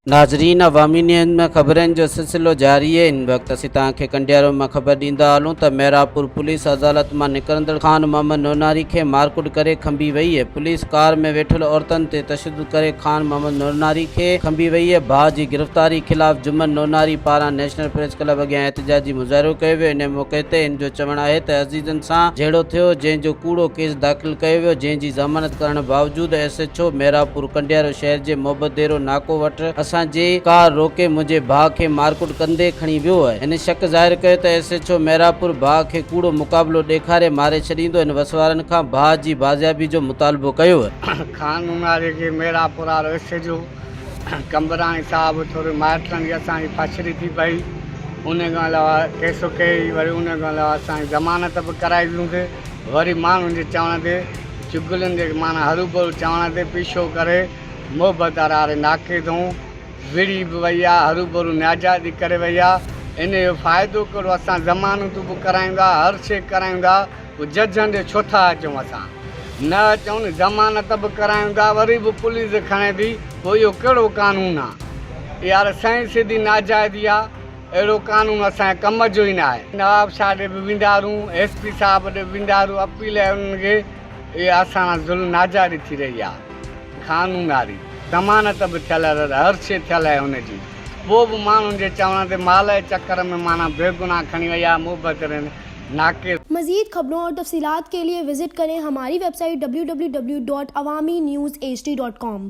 नाज़रीन, अवामी न्यूज़ में ख़बरनि जो सिलसिलो जारी है। इन वक्त असीं तव्हांखे कंडियारो में ख़बर ॾींदा हलूं त मेरापुर पुलिस अदालत में निकिरंदड़ ख़ान मोहम्मद नूरनारी खे मारकुट करे खंबी वई है। पुलिस कार में वेठल औरतुनि ते तशद्दुद करे ख़ान मोहम्मद नूरनारी खे खंबी वई है। भाउ जी गिरफ़्तारी ख़िलाफ़ जुम्मन नूरनारी पारां नेशनल प्रेस क्लब अॻियां एहतजाजी मुज़ाहिरो कयो वियो। इन मौक़े ते इन जो चवणु आहे त अज़ीज़नि सां जहिड़ो थियो, जंहिंजो कूड़ो केस दाख़िल कयो वियो, जंहिंजी ज़मानत करण बावजूदि SHO मेरापुर कंडियारो शहर जे मोहब्बत देरो नाको वटि असांजे कार रोके मुंहिंजे भाउ खे मारकुट कंदे खणी वियो आहे। इन शक ज़ाहिर कयो त SHO मेरापुर भाउ खे कूड़ो मुक़ाबिलो ॾेखारे मारे छॾींदो। इन वसवारनि खां भाउ जी बाज़ियाबी जो मुतालबो कयो आहे। ख़ान नूरनारी खे मेरापुर वारो SHO कंबराणी साहिबु थोरी माइटनि खे असांजी फछरी थी पई। उन खां अलावा केस कई, वरी उन खां अलावा असांजी ज़मानत बि कराई वियूंसीं। वरी माण्हुनि जे चवण ते, चुगलियुनि जे माना हरूभरू चवण ते पीछो करे मोहबत वारे नाके तां विड़ी बि वई आहे, हरूभरू नाजाइज़ी करे वई आहे। इन जो फ़ाइदो कहिड़ो, असां ज़मानतूं बि कराईंदा, हर शइ कराईंदा, पोइ जजनि ॾे छो था अचूं? असां न अचूं न, ज़मानत बि कराईंदा, वरी बि पुलिस खणे थी। पोइ इहो कहिड़ो कानून आहे? यार साईं सिधी नाजाइज़ी आहे। अहिड़ो कानून असांजे कम जो ई न आहे। नवाब शाह ॾे बि वेंदा आहियूं, SP साहिब ॾे वेंदा आहियूं, अपील आहे उन्हनि खे। इहा असां ज़ुल्म नाजाइज़ी थी रही आहे। क़ानून वारी ज़मानत बि थियल आहे, हर शइ थियल आहे हुनजी। पोइ बि माण्हुनि जे चवण ते माल जे चक्कर में माना बेगुनाह खणी वई आहे मोहब्बत नाके। मज़ीद खबरों और तफसीलात के लिए विजिट करें हमारी वेबसाइट www.awamiNewsHD.com।